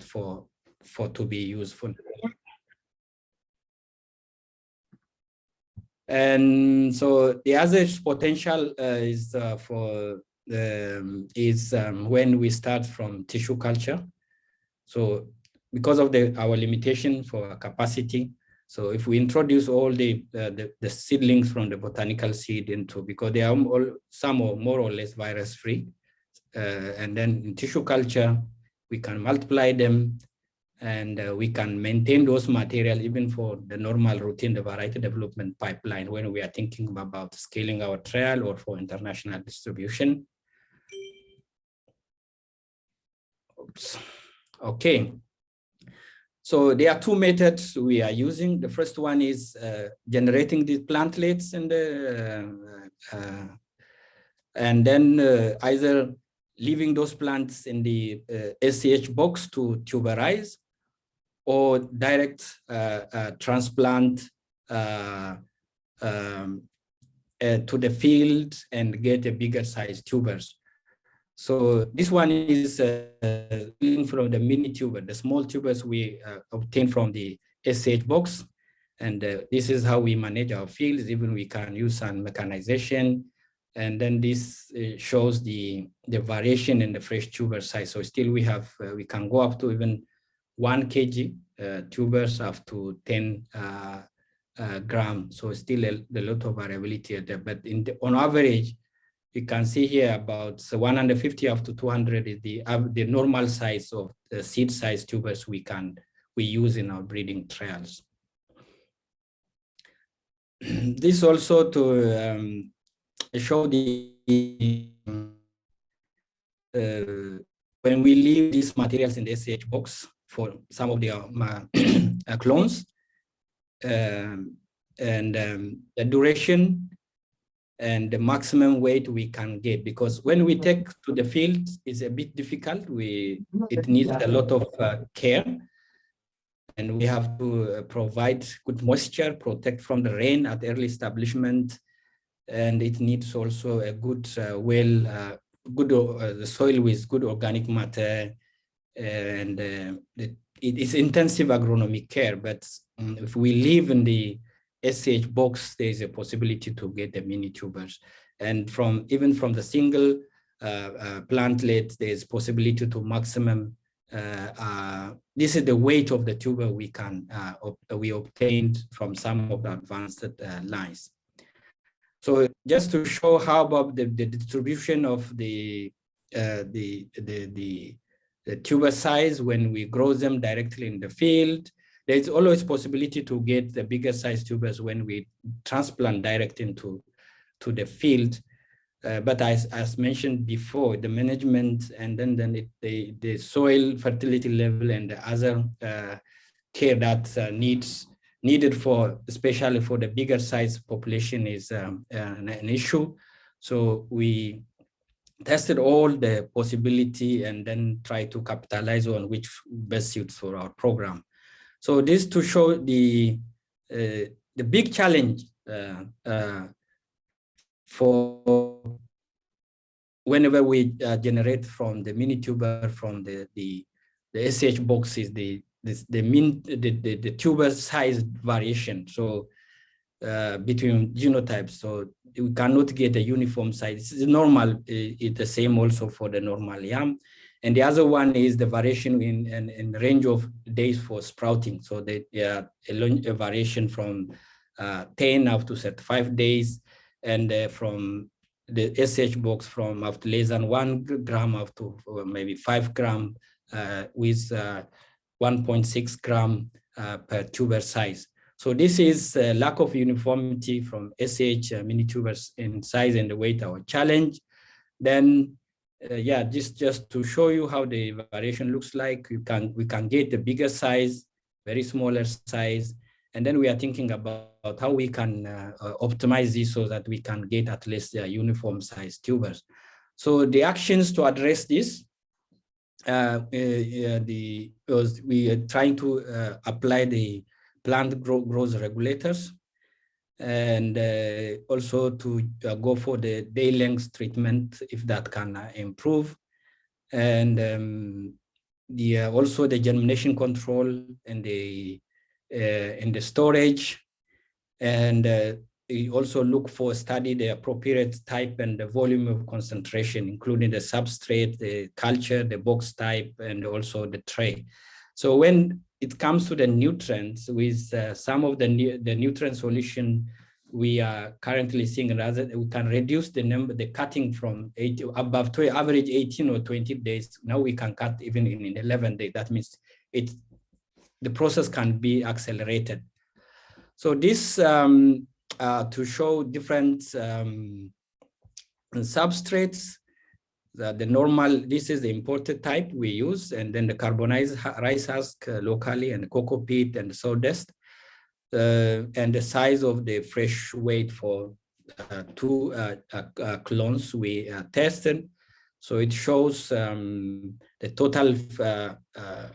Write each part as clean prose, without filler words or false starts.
for to be useful. And so the other potential is when we start from tissue culture. So because of our limitation for capacity, so if we introduce all the seedlings from the botanical seed into, because they are some are more or less virus-free, and then in tissue culture, we can multiply them, and we can maintain those materials even for the normal routine, the variety development pipeline, when we are thinking about scaling our trial or for international distribution. Oops. Okay. So there are two methods we are using. The first one is generating these plantlets and then either leaving those plants in the SCH box to tuberize, or direct transplant to the field and get a bigger size tubers. So this one is from the mini tuber, the small tubers we obtain from the SCH box. And this is how we manage our fields. Even we can use some mechanization. And then this shows the variation in the fresh tuber size. So still we have, we can go up to even 1 kg tubers up to 10 grams. So still a lot of variability there. But on average, you can see here about 150 up to 200 is the normal size of the seed size tubers we use in our breeding trials. This also to show when we leave these materials in the SCH box for some of the clones, and the duration and the maximum weight we can get, because when we take to the field, it's a bit difficult. It needs a lot of care, and we have to provide good moisture, protect from the rain at early establishment, and it needs also a good the soil with good organic matter, and it is intensive agronomic care. But if we live in the SCH box, there is a possibility to get the mini tubers, and even from the single plantlet, there is possibility to maximum. This is the weight of the tuber we obtained from some of the advanced lines. So just to show how about the distribution of the tuber size when we grow them directly in the field, there's always possibility to get the bigger size tubers when we transplant direct into the field. But as mentioned before, the management and then the soil fertility level and the other care that needed for, especially for the bigger size population, is an issue. So we tested all the possibility and then try to capitalize on which best suits for our program. So this to show the big challenge for whenever we generate from the mini tuber from the SCH box is the tuber size variation. So between genotypes, so we cannot get a uniform size. It's normal. It's the same also for the normal yam. And the other one is the variation in range of days for sprouting. So they are a variation from 10 up to 35 days, and from the SH box from up to less than 1 gram up to maybe 5 gram with 1.6 gram per tuber size. So this is a lack of uniformity from SH mini tubers in size and the weight, our challenge. Then yeah, just to show you how the variation looks like, we can get the bigger size, very smaller size, and then we are thinking about how we can optimize this so that we can get at least uniform size tubers. So the actions to address this, we are trying to apply the plant growth regulators, and also to go for the day length treatment if that can improve. And also the germination control and the storage, and we also look for study the appropriate type and the volume of concentration, including the substrate, the culture, the box type, and also the tray. So when it comes to the nutrients, with some of the nutrient solution we are currently seeing, rather we can reduce the cutting from 80 above to average 18 or 20 days. Now we can cut even in 11 days. That means the process can be accelerated. So this to show different substrates, the normal, this is the imported type we use, and then the carbonized rice husk locally, and cocoa peat and sawdust, and the size of the fresh weight for 2 clones we tested. So it shows the total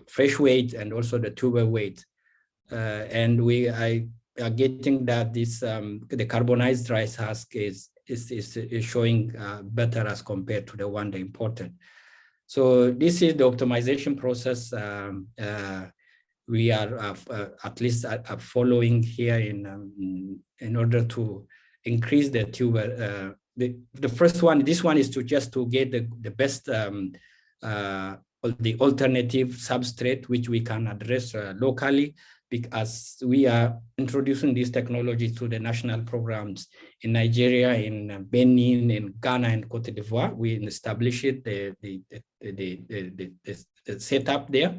fresh weight and also the tuber weight, and we are getting that this the carbonized rice husk is showing better as compared to the one they imported. So this is the optimization process we are at least following here in order to increase the tuber. The first one, this one is to just to get the best the alternative substrate which we can address locally, because we are introducing this technology to the national programs in Nigeria, in Benin, in Ghana, and Cote d'Ivoire. We established it, the setup there.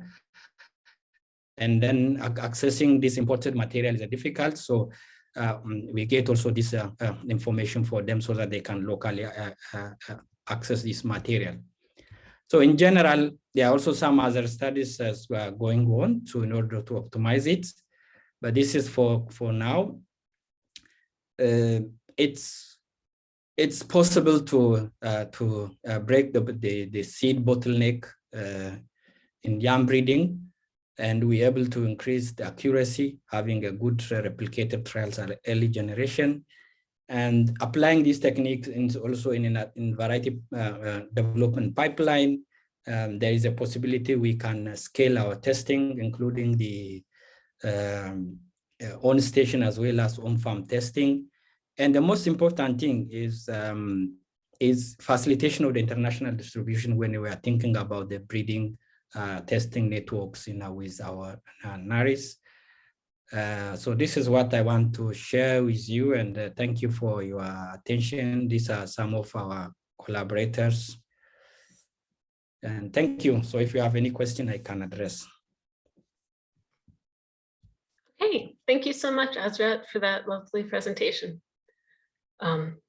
And then accessing this imported material is difficult. So we get also this information for them so that they can locally access this material. So in general, there are also some other studies as going on in order to optimize it. But this is for now. It's possible to break the seed bottleneck in yam breeding, and we're able to increase the accuracy, having a good replicated trials at early generation. And applying these techniques also in variety development pipeline, there is a possibility we can scale our testing, including the on-station as well as on-farm testing. And the most important thing is facilitation of the international distribution when we are thinking about the breeding testing networks with our NARIs. So this is what I want to share with you, and thank you for your attention. These are some of our collaborators, and thank you. So if you have any question, I can address. Hey, thank you so much, Asrat, for that lovely presentation.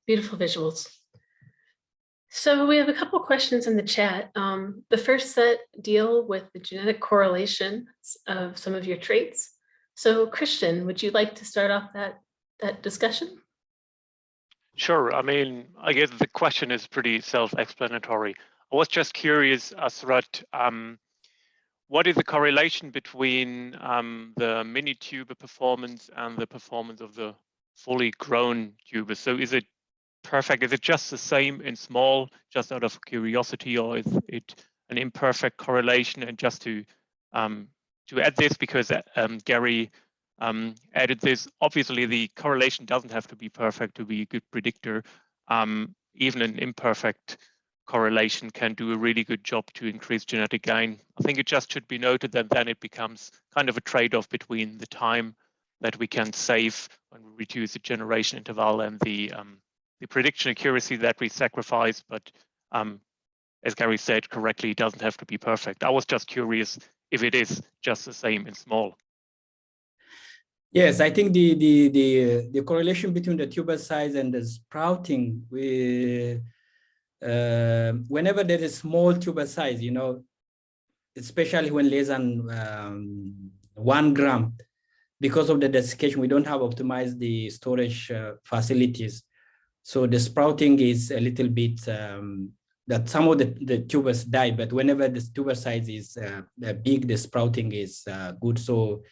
Beautiful visuals. So we have a couple questions in the chat. The first set deal with the genetic correlation of some of your traits. So Christian, would you like to start off that discussion? Sure. I mean, I guess the question is pretty self-explanatory. I was just curious, Asrat, what is the correlation between the mini tuber performance and the performance of the fully grown tuber? So is it perfect? Is it just the same in small, just out of curiosity, or is it an imperfect correlation? And just to add this, because Gary added this, obviously the correlation doesn't have to be perfect to be a good predictor. Even an imperfect correlation can do a really good job to increase genetic gain. I think it just should be noted that then it becomes kind of a trade-off between the time that we can save when we reduce the generation interval and the prediction accuracy that we sacrifice. But as Gary said correctly, it doesn't have to be perfect. I was just curious if it is just the same in small. Yes, I think the correlation between the tuber size and the sprouting, whenever there is small tuber size, especially when less than 1 gram, because of the desiccation, we don't have optimized the storage facilities. So the sprouting is a little bit, that some of the tubers die, but whenever the tuber size is big, the sprouting is good. So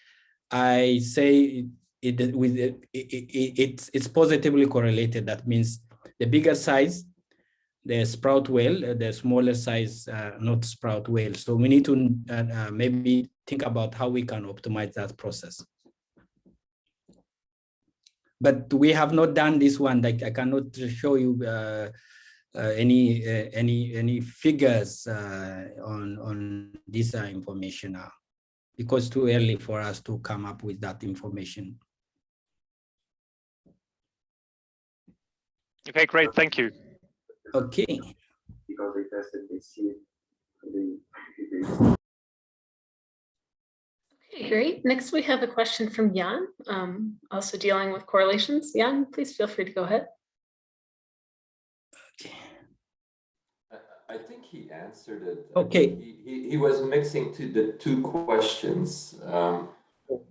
I say it's positively correlated. That means the bigger size, the sprout well, the smaller size, not sprout well. So we need to maybe think about how we can optimize that process. But we have not done this one. Like I cannot show you any figures on this information now, because it's too early for us to come up with that information. Okay, great. Thank you. Okay. Because they tested, they see it. Okay, great. Next, we have a question from Jan, also dealing with correlations. Jan, please feel free to go ahead. I think he answered it. Okay. He was mixing the two questions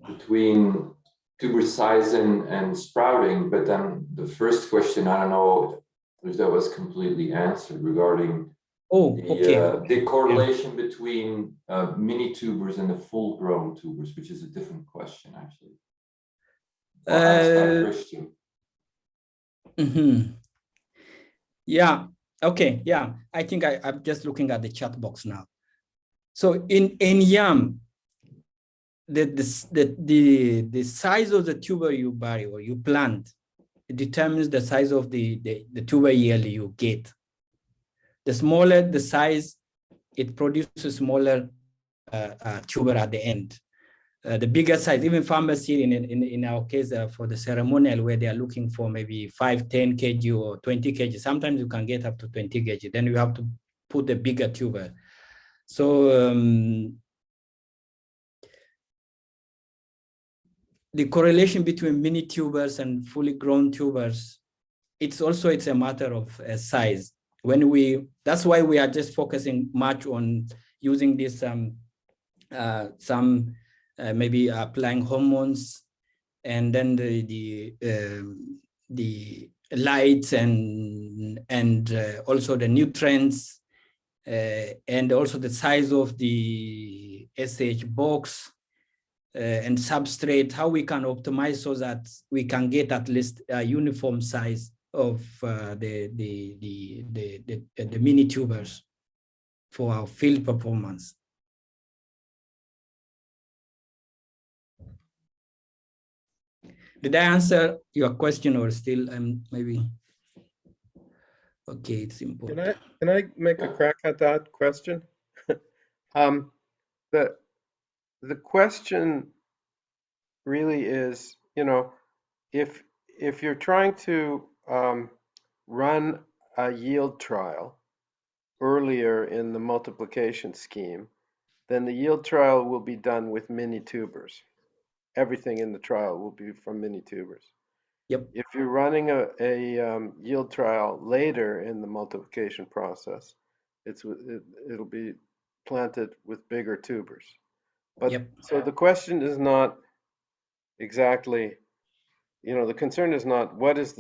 between tuber size and sprouting, but then the first question, I don't know if that was completely answered regarding the correlation between mini tubers and the full-grown tubers, which is a different question, actually. Asked by Christian. Yeah. Okay. Yeah. I think I'm just looking at the chat box now. So in yam, the size of the tuber you bury or you plant, it determines the size of the tuber yield you get. The smaller the size, it produces smaller tuber at the end. The bigger size, even farmers here in our case for the ceremonial, where they are looking for maybe 5, 10 kg or 20 kg. Sometimes you can get up to 20 kg. Then you have to put the bigger tuber. So the correlation between mini tubers and fully grown tubers, it's a matter of size. That's why we are just focusing much on using this maybe applying hormones, and then the lights and also the nutrients, and also the size of the SH box and substrate, how we can optimize so that we can get at least a uniform size of the mini tubers for our field performance. Did I answer your question, or still maybe? Okay, it's important. Can I make a crack at that question? The question really is, if you're trying to run a yield trial earlier in the multiplication scheme, then the yield trial will be done with mini tubers. Everything in the trial will be from mini tubers. Yep. If you're running a yield trial later in the multiplication process, it'll be planted with bigger tubers. But yep. So the question is not exactly, the concern is not what is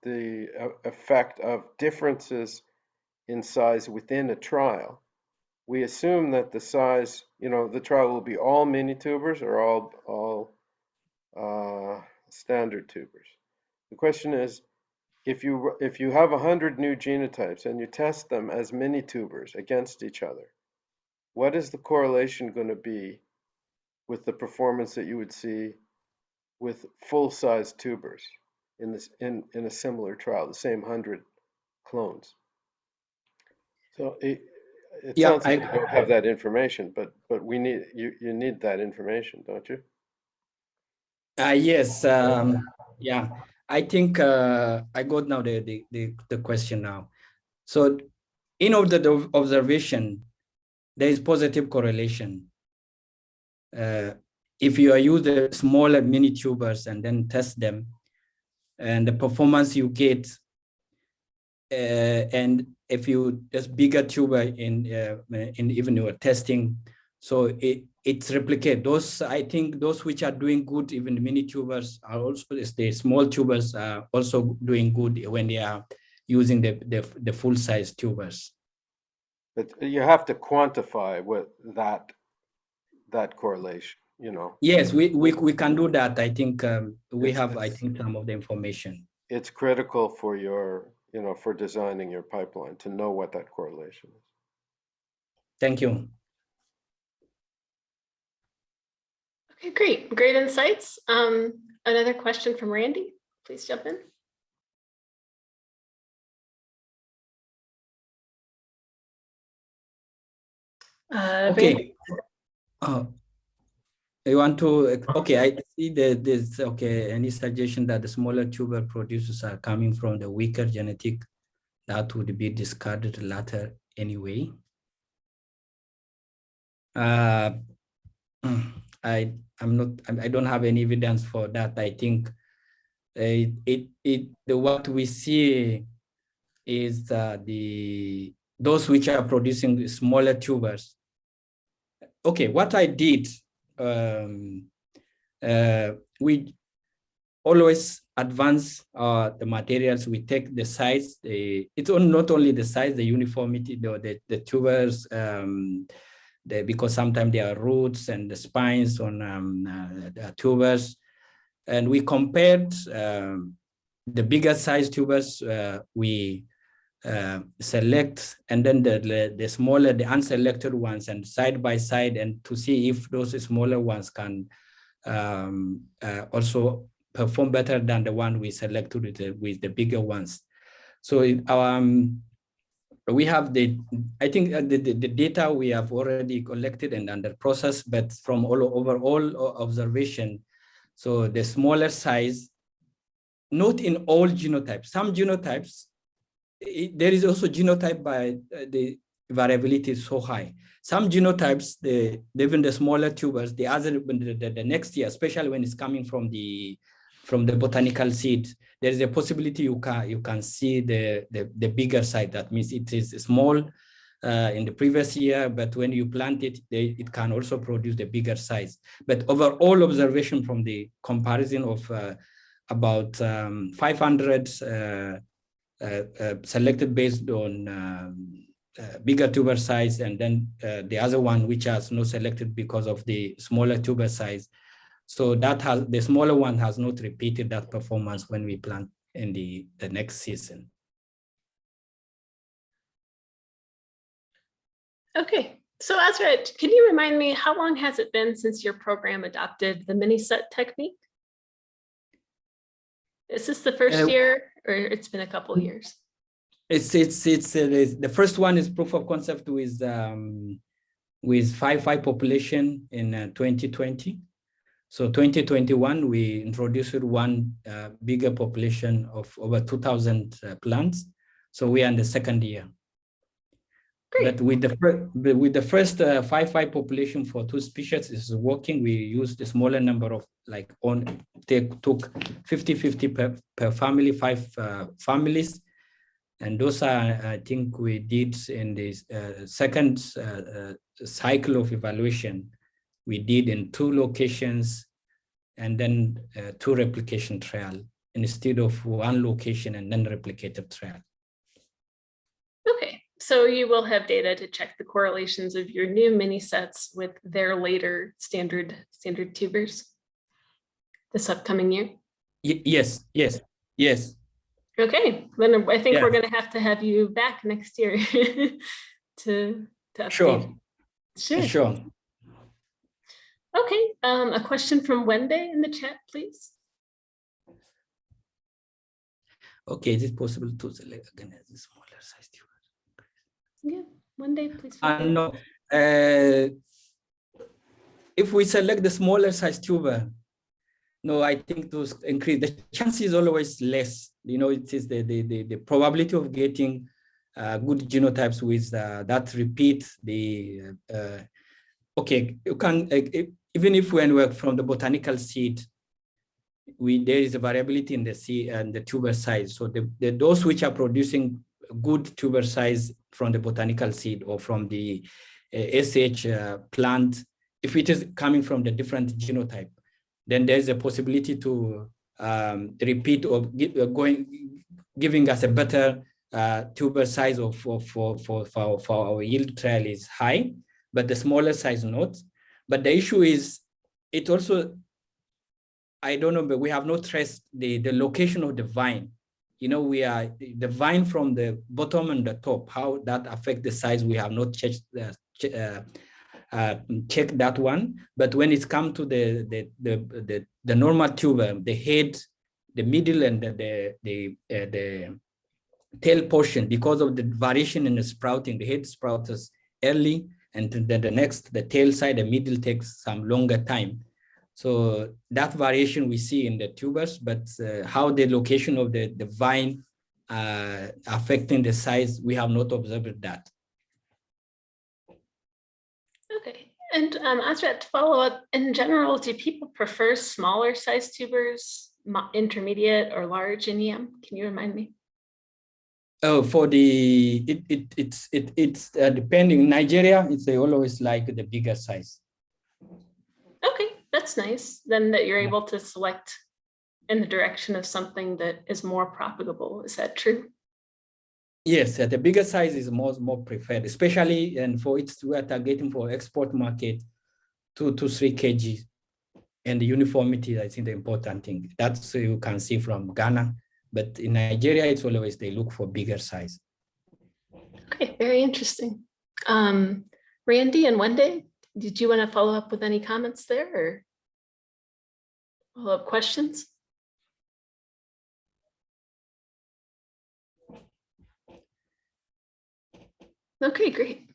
the effect of differences in size within a trial. We assume that the size, the trial will be all mini tubers or all standard tubers. The question is, if you have 100 new genotypes and you test them as mini tubers against each other, what is the correlation going to be with the performance that you would see with full-size tubers in a similar trial, the same 100 clones? So it sounds like you don't have that information, but you need that information, don't you? Yes. Yeah. I think I got now the question now. So in the observation, there is positive correlation. If you use the smaller mini tubers and then test them, and the performance you get, and if you just bigger tuber in even your testing, so it's replicate those. I think those which are doing good, even the mini tubers, are also the small tubers are also doing good when they are using the full size tubers. But you have to quantify what that correlation, Yes, we can do that. I think we have, I think, some of the information. It's critical for your, for designing your pipeline, to know what that correlation is. Thank you. Okay, great. Great insights. Another question from Randy. Please jump in. Okay. I want to, okay, I see that there's, okay, any suggestion that the smaller tuber producers are coming from the weaker genetic, that would be discarded later anyway. I don't have any evidence for that. I think what we see is those which are producing smaller tubers. Okay, what I did, we always advance the materials. We take the size. It's not only the size, the uniformity, the tubers, because sometimes there are roots and the spines on the tubers. And we compared the bigger size tubers, we select, and then the smaller, the unselected ones, and side by side, and to see if those smaller ones can also perform better than the one we selected with the bigger ones. So we have I think the data we have already collected and under process, but from overall observation, so the smaller size, not in all genotypes. Some genotypes, there is also genotype by the variability is so high. Some genotypes, even the smaller tubers, the next year, especially when it's coming from the botanical seed, there is a possibility you can see the bigger side. That means it is small in the previous year, but when you plant it, it can also produce the bigger size. But overall observation from the comparison of about 500 selected based on bigger tuber size, and then the other one which has no selected because of the smaller tuber size. So the smaller one has not repeated that performance when we plant in the next season. Okay, so Asrat, can you remind me, how long has it been since your program adopted the mini-set technique? Is this the first year, or it's been a couple of years? It's the first one is proof of concept with 5 population in 2020. So 2021 we introduced one bigger population of over 2,000 plants. So we are in the second year. Great. But with the first 5 population for 2 species is working. We used a smaller number of took 50-50 per family, 5 families. And those are, I think we did in the second cycle of evaluation, we did in 2 locations and then 2 replication trial instead of 1 location and then replicated trial. Okay, so you will have data to check the correlations of your new mini sets with their later standard tubers this upcoming year? Yes. Okay, then I think we're going to have you back next year to update. Sure. Okay, a question from Wende in the chat, please. Okay, is it possible to select again as a smaller size tuber? Yeah, Wende, please. No, if we select the smaller size tuber, no, I think to increase the chance is always less. It is the probability of getting good genotypes with that repeat the. Okay, you can even if when we're from the botanical seed, there is a variability in the seed and the tuber size. So those which are producing good tuber size from the botanical seed or from the SH plant, if it is coming from the different genotype, then there's a possibility to repeat or giving us a better tuber size for our yield trial is high, but the smaller size not. But the issue is, it also, I don't know, but we have not traced the location of the vine. we are the vine from the bottom and the top, how that affect the size. We have not checked that one. But when it's come to the normal tuber, the head, the middle, and the tail portion, because of the variation in the sprouting, the head sprouts early, and then the tail side, the middle takes some longer time. So that variation we see in the tubers, but how the location of the vine affecting the size, we have not observed that. Okay, and Asrat, to follow up, in general, do people prefer smaller size tubers, intermediate or large in yam? Can you remind me? Oh, for the it's depending. In Nigeria, they always like the bigger size. Okay, that's nice. Then that you're able to select in the direction of something that is more propagable. Is that true? Yes, the bigger size is more preferred, especially and for it's we are targeting for export market, 2 to 3 kg, and the uniformity. I think the important thing that's you can see from Ghana. But in Nigeria, it's always they look for bigger size. Okay, very interesting. Randy and Wende, did you want to follow up with any comments there or follow-up questions? Okay, great.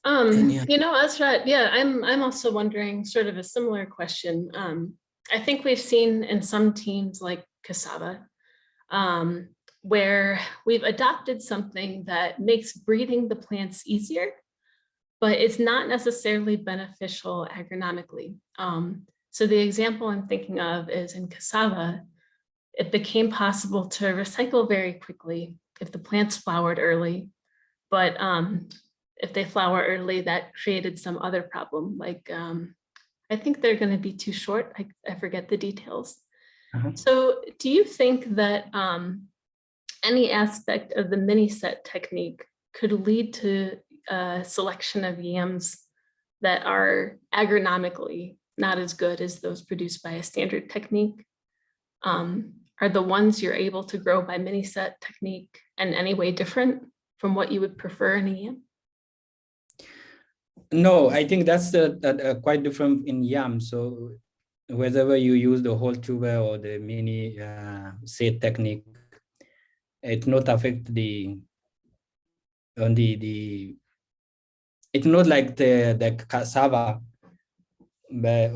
Asrat, yeah, I'm also wondering sort of a similar question. I think we've seen in some teams like cassava, where we've adopted something that makes breeding the plants easier, but it's not necessarily beneficial agronomically. So the example I'm thinking of is in cassava, it became possible to recycle very quickly if the plants flowered early, but if they flower early, that created some other problem. Like, I think they're going to be too short. I forget the details. So do you think that any aspect of the mini set technique could lead to a selection of yams that are agronomically not as good as those produced by a standard technique? Are the ones you're able to grow by mini set technique in any way different from what you would prefer in a yam? No, I think that's quite different in yam. So whether you use the whole tuber or the mini set technique, it not affect it's not like the cassava. But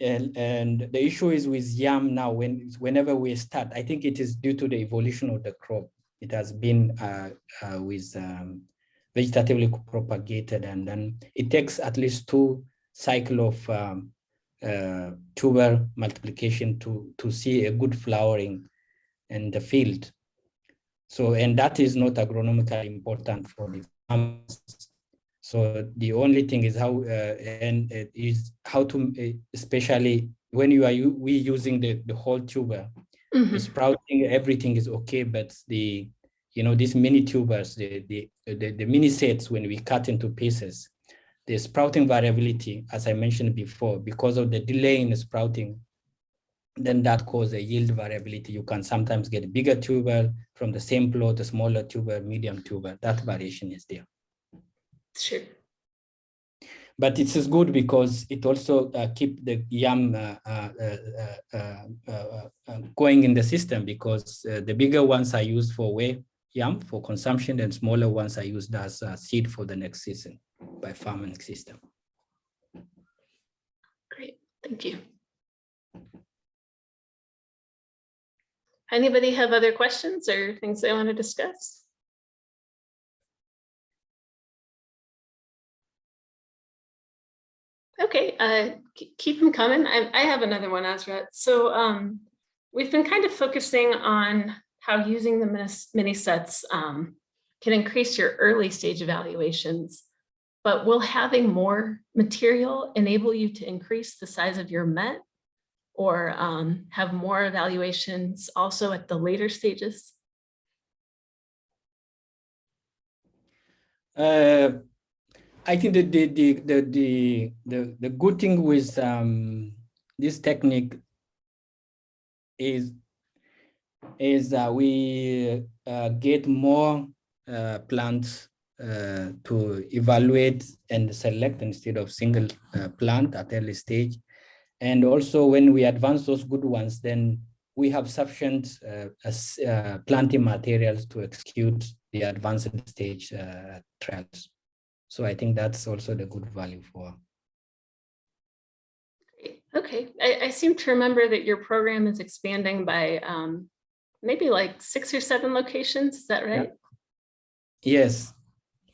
and the issue is with yam now. Whenever we start, I think it is due to the evolution of the crop. It has been with vegetatively propagated, and then it takes at least 2 cycles of tuber multiplication to see a good flowering in the field. So, and that is not agronomically important for the farmers. So the only thing is how to, especially when we using the whole tuber, the sprouting, everything is okay, but these mini tubers, the mini sets, when we cut into pieces, the sprouting variability, as I mentioned before, because of the delay in the sprouting, then that causes a yield variability. You can sometimes get a bigger tuber from the same plot, a smaller tuber, medium tuber. That variation is there. Sure. But it is good because it also keep the yam going in the system, because the bigger ones are used for yam for consumption, and smaller ones are used as seed for the next season by farming system. Great, thank you. Anybody have other questions or things they want to discuss? Okay, keep them coming. I have another one, Asrat. So we've been kind of focusing on how using the mini sets can increase your early stage evaluations, but will having more material enable you to increase the size of your met or have more evaluations also at the later stages? I think the good thing with this technique is is that we get more plants to evaluate and select instead of single plant at early stage. And also when we advance those good ones, then we have sufficient planting materials to execute the advanced stage trials. So I think that's also the good value for. Okay, I seem to remember that your program is expanding by maybe like 6 or 7 locations, is that right? Yeah. Yes,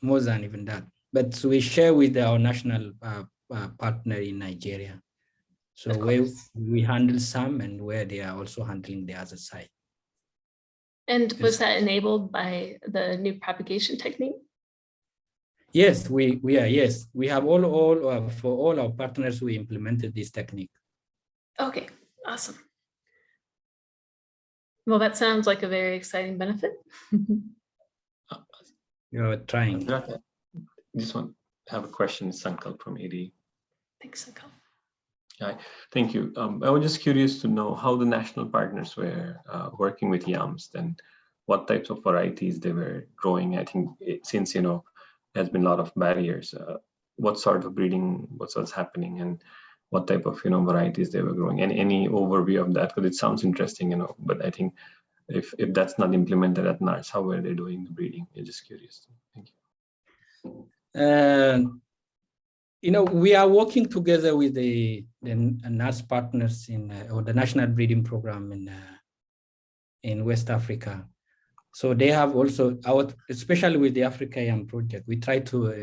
more than even that. But we share with our national partner in Nigeria. So where we handle some and where they are also handling the other side. And was that enabled by the new propagation technique? Yes, we are. Yes, we have all for all our partners. We implemented this technique. Okay, awesome. Well, that sounds like a very exciting benefit. You're trying. This one, I have a question, Sankal from AD. Thanks, Sankal. Hi, thank you. I was just curious to know how the national partners were working with yams and what types of varieties they were growing. I think since, there's been a lot of barriers, what sort of breeding, what's happening and what type of, varieties they were growing, and any overview of that, because it sounds interesting, but I think if that's not implemented at NARS, how were they doing the breeding? I'm just curious. Thank you. We are working together with the NARS partners or the National Breeding Program in West Africa. So they have also, especially with the Africa Yam project, we try to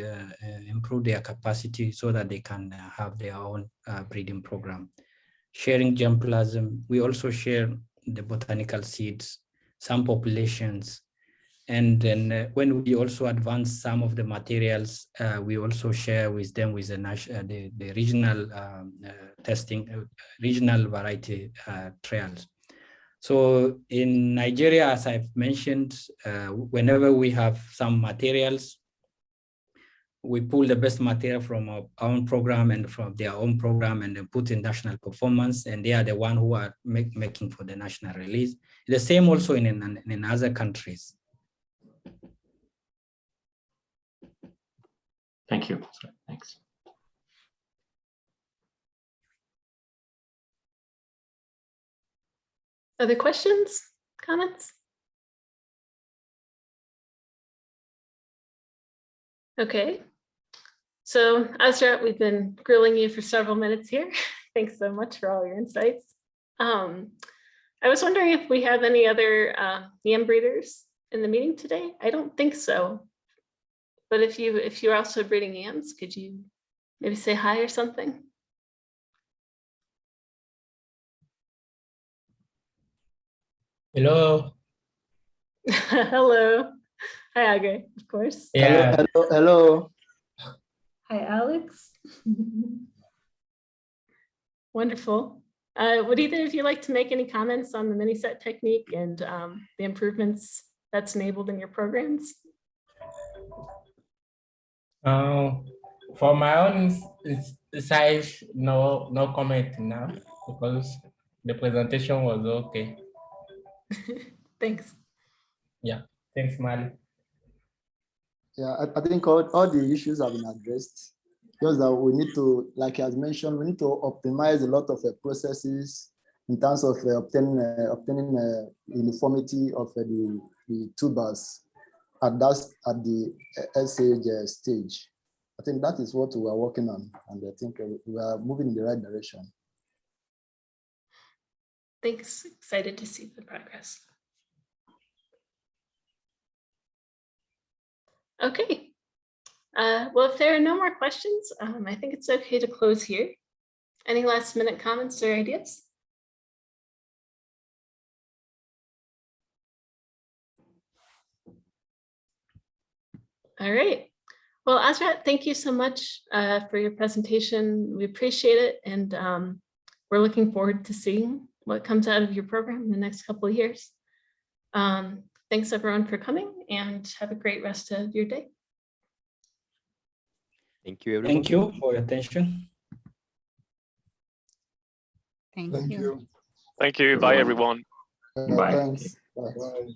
improve their capacity so that they can have their own breeding program. Sharing germplasm, we also share the botanical seeds, some populations. And then when we also advance some of the materials, we also share with them with the regional testing, regional variety trials. So in Nigeria, as I've mentioned, whenever we have some materials, we pull the best material from our own program and from their own program and then put in national performance, and they are the one who are making for the national release. The same also in other countries. Thank you. Thanks. Other questions, comments? Okay. So Asrat, we've been grilling you for several minutes here. Thanks so much for all your insights. I was wondering if we have any other yam breeders in the meeting today. I don't think so. But if you're also breeding yams, could you maybe say hi or something? Hello. Hello. Hi, Agre, of course. Yeah. Hello. Hi, Alex. Wonderful. Would either of you like to make any comments on the mini set technique and the improvements that's enabled in your programs? For my own side, no comment now because the presentation was okay. Thanks. Yeah, thanks, Mali. Yeah, I think all the issues have been addressed. Because we need to, like as mentioned, we need to optimize a lot of processes in terms of obtaining uniformity of the tubers at the SAG stage. I think that is what we are working on, and I think we are moving in the right direction. Thanks. Excited to see the progress. Okay. Well, if there are no more questions, I think it's okay to close here. Any last minute comments or ideas? All right. Well, Asrat, thank you so much for your presentation. We appreciate it. And we're looking forward to seeing what comes out of your program in the next couple of years. Thanks everyone for coming, and have a great rest of your day. Thank you, everyone. Thank you for your attention. Thank you. Thank you. Bye, everyone. Bye. Thanks. Bye.